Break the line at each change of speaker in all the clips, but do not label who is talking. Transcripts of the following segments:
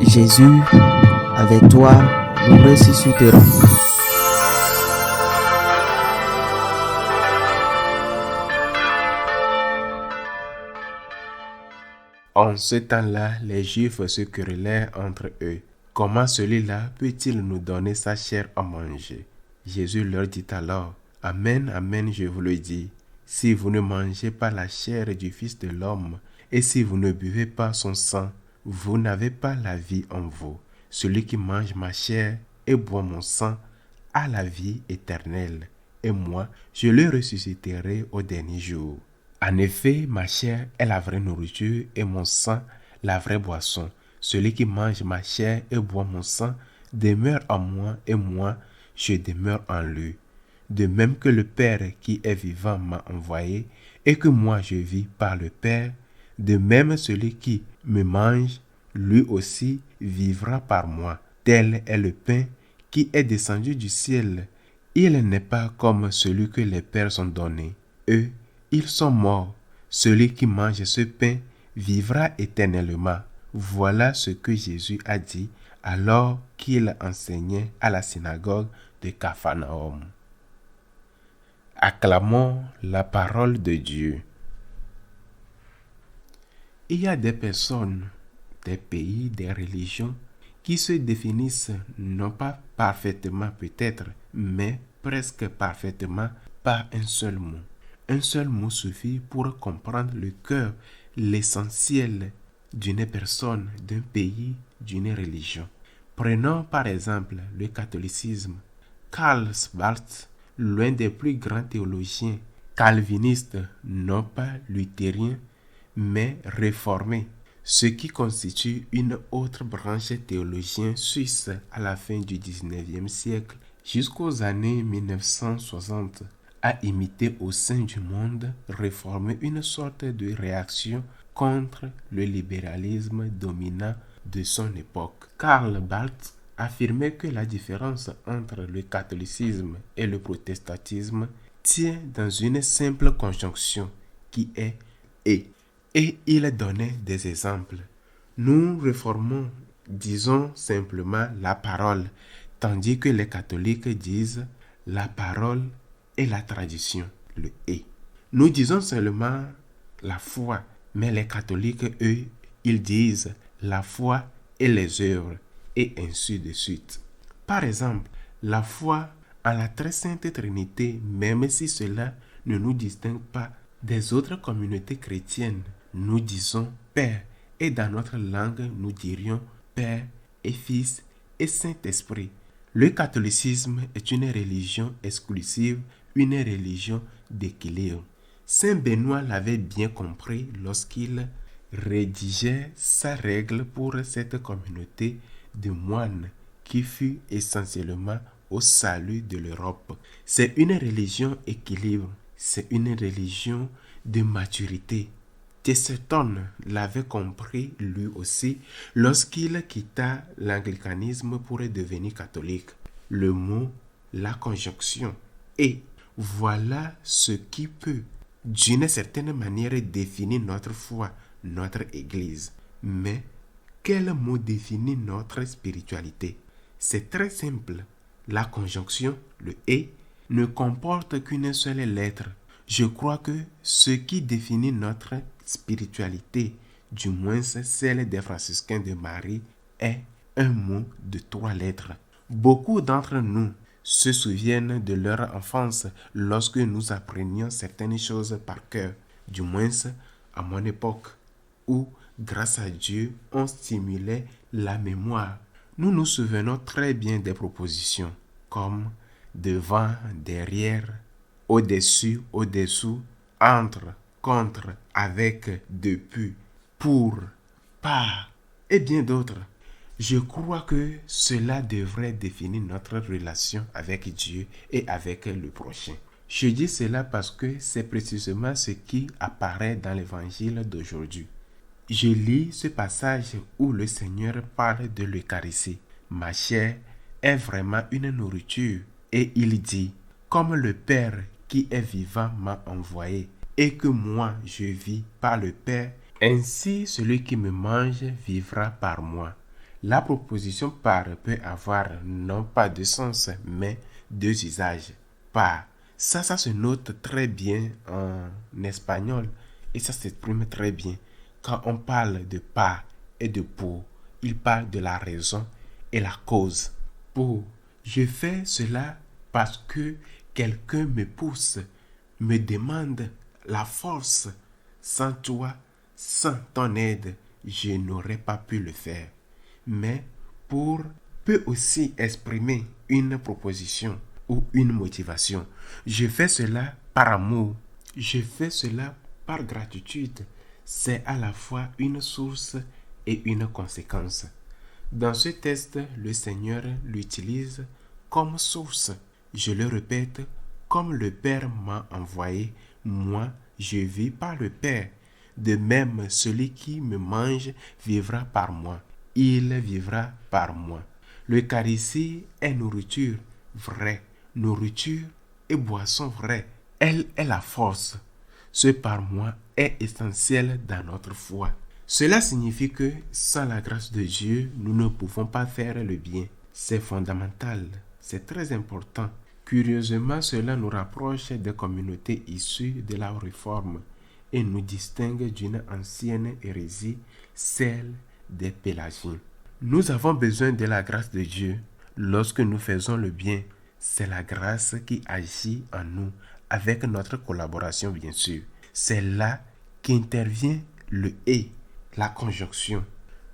Jésus, avec toi, nous ressusciterons.
En ce temps-là, les Juifs se querellaient entre eux. Comment celui-là peut-il nous donner sa chair à manger? Jésus leur dit alors, Amen, amen, je vous le dis, si vous ne mangez pas la chair du Fils de l'homme, et si vous ne buvez pas son sang, vous n'avez pas la vie en vous. Celui qui mange ma chair et boit mon sang a la vie éternelle, et moi, je le ressusciterai au dernier jour. En effet, ma chair est la vraie nourriture et mon sang la vraie boisson. Celui qui mange ma chair et boit mon sang demeure en moi et moi, je demeure en lui. De même que le Père qui est vivant m'a envoyé et que moi je vis par le Père, de même celui qui me mange, lui aussi vivra par moi. Tel est le pain qui est descendu du ciel. Il n'est pas comme celui que les pères ont donné. Eux, ils sont morts. Celui qui mange ce pain vivra éternellement. Voilà ce que Jésus a dit alors qu'il enseignait à la synagogue de Capharnaüm. Acclamons la parole de Dieu. Il y a des personnes, des pays, des religions qui se définissent non pas parfaitement peut-être, mais presque parfaitement par un seul mot. Un seul mot suffit pour comprendre le cœur, l'essentiel d'une personne, d'un pays, d'une religion. Prenons par exemple le catholicisme. Karl Barth, l'un des plus grands théologiens calvinistes, non pas luthériens, mais réformés, ce qui constitue une autre branche théologien suisse à la fin du 19e siècle jusqu'aux années 1960, a imité au sein du monde réformé une sorte de réaction contre le libéralisme dominant de son époque. Karl Barth affirmait que la différence entre le catholicisme et le protestantisme tient dans une simple conjonction qui est « et ». Et il donnait des exemples. Nous réformons, disons simplement la parole, tandis que les catholiques disent la parole et la tradition, le et. Nous disons seulement la foi, mais les catholiques, eux, ils disent la foi et les œuvres, et ainsi de suite. Par exemple, la foi en la très sainte Trinité, même si cela ne nous distingue pas des autres communautés chrétiennes, nous disons Père, et dans notre langue, nous dirions Père et Fils et Saint-Esprit. Le catholicisme est une religion exclusive, une religion d'équilibre. Saint Benoît l'avait bien compris lorsqu'il rédigeait sa règle pour cette communauté de moines qui fut essentiellement au salut de l'Europe. C'est une religion équilibre, c'est une religion de maturité. Chesterton l'avait compris lui aussi lorsqu'il quitta l'anglicanisme pour devenir catholique. Le mot, la conjonction et voilà ce qui peut d'une certaine manière définir notre foi, notre Église. Mais quel mot définit notre spiritualité? C'est très simple. La conjonction, le et, ne comporte qu'une seule lettre. Je crois que ce qui définit notre spiritualité, du moins celle des franciscains de Marie, est un mot de 3 lettres. Beaucoup d'entre nous se souviennent de leur enfance lorsque nous apprenions certaines choses par cœur, du moins à mon époque, où, grâce à Dieu, on stimulait la mémoire. Nous nous souvenons très bien des propositions, comme devant, derrière, au-dessus, au-dessous, entre, contre, avec, depuis, pour, par, et bien d'autres. Je crois que cela devrait définir notre relation avec Dieu et avec le prochain. Je dis cela parce que c'est précisément ce qui apparaît dans l'évangile d'aujourd'hui. Je lis ce passage où le Seigneur parle de l'Eucharistie. Ma chair est vraiment une nourriture. Et il dit, comme le Père qui est vivant m'a envoyé, et que moi je vis par le Père, ainsi celui qui me mange vivra par moi. La proposition par peut avoir non pas deux sens, mais deux usages. Par, ça se note très bien en espagnol et ça s'exprime très bien. Quand on parle de par et de pour, il parle de la raison et la cause. Pour, je fais cela parce que quelqu'un me pousse, me demande la force. Sans toi, sans ton aide, je n'aurais pas pu le faire. Mais pour peut aussi exprimer une proposition ou une motivation. Je fais cela par amour. Je fais cela par gratitude. C'est à la fois une source et une conséquence. Dans ce texte, le Seigneur l'utilise comme source. Je le répète, comme le Père m'a envoyé, moi, je vis par le Père. De même, celui qui me mange vivra par moi. Il vivra par moi. L'Eucharistie est nourriture vraie, nourriture et boisson vraie. Elle est la force. Ce par moi est essentiel dans notre foi. Cela signifie que sans la grâce de Dieu, nous ne pouvons pas faire le bien. C'est fondamental, c'est très important. Curieusement, cela nous rapproche des communautés issues de la Réforme et nous distingue d'une ancienne hérésie, celle des Pélagiens. Nous avons besoin de la grâce de Dieu. Lorsque nous faisons le bien, c'est la grâce qui agit en nous, avec notre collaboration bien sûr. C'est là qu'intervient le « et », la conjonction.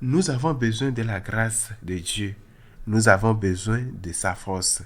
Nous avons besoin de la grâce de Dieu. Nous avons besoin de sa force.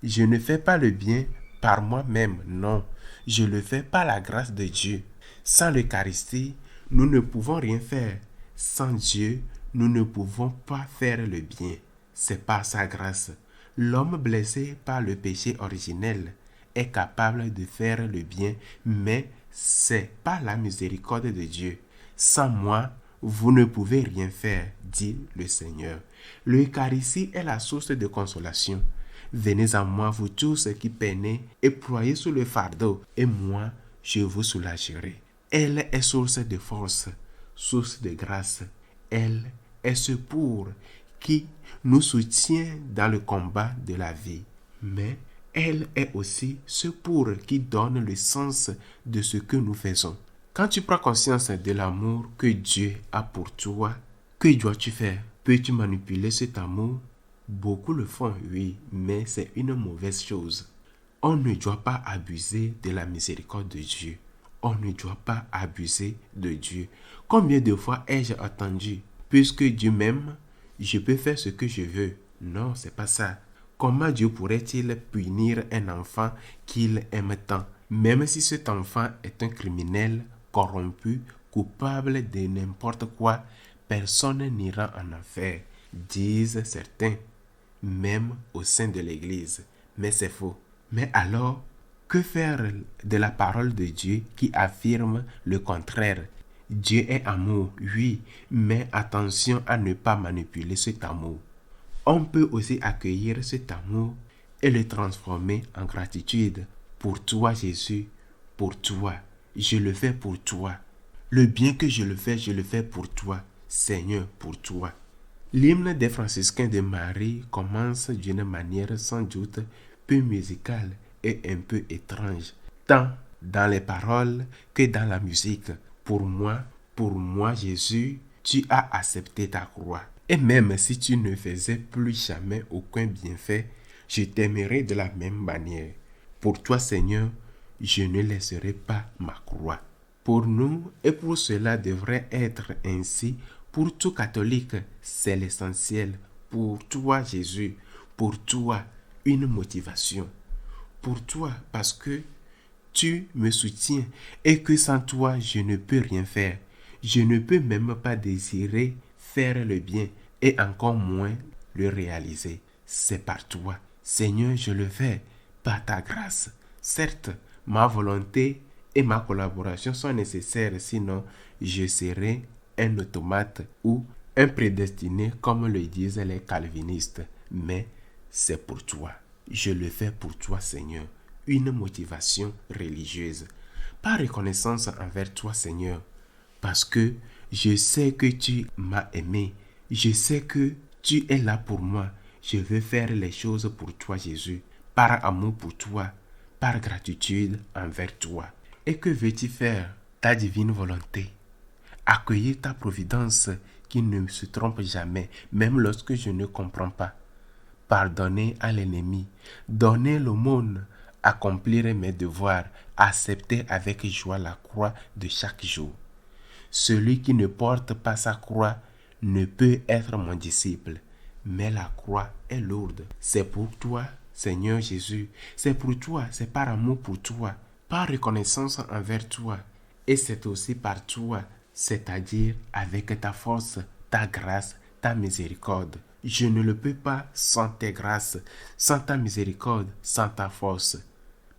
Je ne fais pas le bien par moi-même, non. Je le fais par la grâce de Dieu. Sans l'Eucharistie, nous ne pouvons rien faire. Sans Dieu, nous ne pouvons pas faire le bien. C'est par sa grâce. L'homme blessé par le péché originel est capable de faire le bien, mais c'est par la miséricorde de Dieu. Sans moi, vous ne pouvez rien faire, dit le Seigneur. L'Eucharistie est la source de consolation. Venez à moi, vous tous qui peinez et ployez sous le fardeau, et moi, je vous soulagerai. Elle est source de force, source de grâce. Elle est ce pour qui nous soutient dans le combat de la vie. Mais elle est aussi ce pour qui donne le sens de ce que nous faisons. Quand tu prends conscience de l'amour que Dieu a pour toi, que dois-tu faire? Peux-tu manipuler cet amour? Beaucoup le font, oui, mais c'est une mauvaise chose. On ne doit pas abuser de la miséricorde de Dieu. On ne doit pas abuser de Dieu. Combien de fois ai-je entendu, puisque Dieu m'aime, je peux faire ce que je veux? Non, c'est pas ça. Comment Dieu pourrait-il punir un enfant qu'il aime tant, même si cet enfant est un criminel, corrompu, coupable de n'importe quoi? Personne n'ira en enfer, disent certains, même au sein de l'Église. Mais c'est faux. Mais alors, que faire de la parole de Dieu qui affirme le contraire? Dieu est amour, oui, mais attention à ne pas manipuler cet amour. On peut aussi accueillir cet amour et le transformer en gratitude. Pour toi, Jésus, pour toi, je le fais pour toi. Le bien que je le fais pour toi, Seigneur, pour toi. L'hymne des franciscains de Marie commence d'une manière sans doute peu musicale et un peu étrange, tant dans les paroles que dans la musique. Pour moi Jésus, tu as accepté ta croix. Et même si tu ne faisais plus jamais aucun bienfait, je t'aimerai de la même manière. Pour toi Seigneur, je ne laisserai pas ma croix. Pour nous, et pour cela devrait être ainsi, pour tout catholique, c'est l'essentiel. Pour toi Jésus, pour toi, une motivation. Pour toi, parce que tu me soutiens et que sans toi, je ne peux rien faire. Je ne peux même pas désirer faire le bien et encore moins le réaliser. C'est par toi. Seigneur, je le fais par ta grâce. Certes, ma volonté et ma collaboration sont nécessaires, sinon je serai un automate ou un prédestiné comme le disent les calvinistes. Mais c'est pour toi. Je le fais pour toi, Seigneur. Une motivation religieuse. Par reconnaissance envers toi, Seigneur. Parce que je sais que tu m'as aimé. Je sais que Tu es là pour moi. Je veux faire les choses pour toi, Jésus, par amour pour toi, par gratitude envers toi. Et que veux-tu faire? Ta divine volonté. Accueillir ta providence qui ne se trompe jamais, même lorsque je ne comprends pas. Pardonner à l'ennemi, donner l'aumône, accomplir mes devoirs, accepter avec joie la croix de chaque jour. Celui qui ne porte pas sa croix ne peut être mon disciple, mais la croix est lourde. C'est pour toi, Seigneur Jésus, c'est pour toi, c'est par amour pour toi, par reconnaissance envers toi, et c'est aussi par toi, c'est-à-dire avec ta force, ta grâce, ta miséricorde. Je ne le peux pas sans tes grâces, sans ta miséricorde, sans ta force.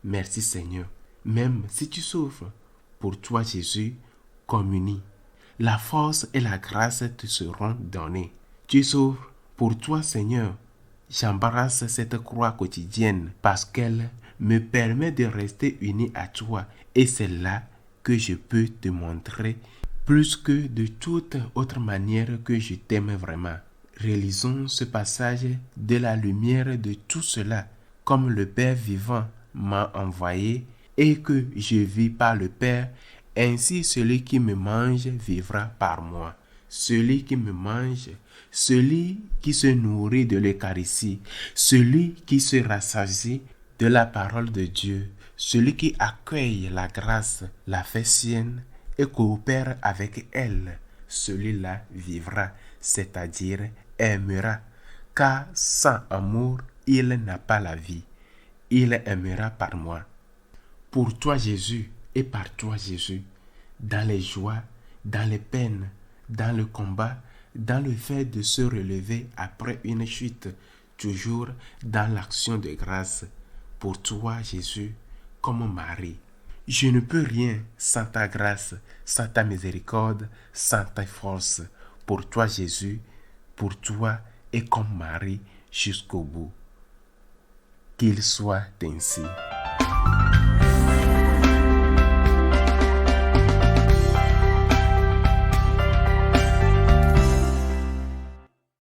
Merci Seigneur. Même si tu souffres, pour toi Jésus, communie. La force et la grâce te seront données. Tu souffres, pour toi Seigneur. J'embrasse cette croix quotidienne parce qu'elle me permet de rester uni à toi et c'est là que je peux te montrer plus que de toute autre manière que je t'aime vraiment. Réalisons ce passage de la lumière de tout cela, comme le Père vivant m'a envoyé et que je vis par le Père, ainsi celui qui me mange vivra par moi. Celui qui me mange, celui qui se nourrit de l'Eucharistie, celui qui se rassasie de la parole de Dieu, celui qui accueille la grâce, la fait sienne et coopère avec elle, celui-là vivra, c'est-à-dire aimera, car sans amour, il n'a pas la vie. Il aimera par moi. Pour toi Jésus et par toi Jésus, dans les joies, dans les peines, dans le combat, dans le fait de se relever après une chute, toujours dans l'action de grâce. Pour toi Jésus, comme Marie. Je ne peux rien sans ta grâce, sans ta miséricorde, sans ta force. Pour toi Jésus, pour toi et comme Marie jusqu'au bout. Qu'il soit ainsi.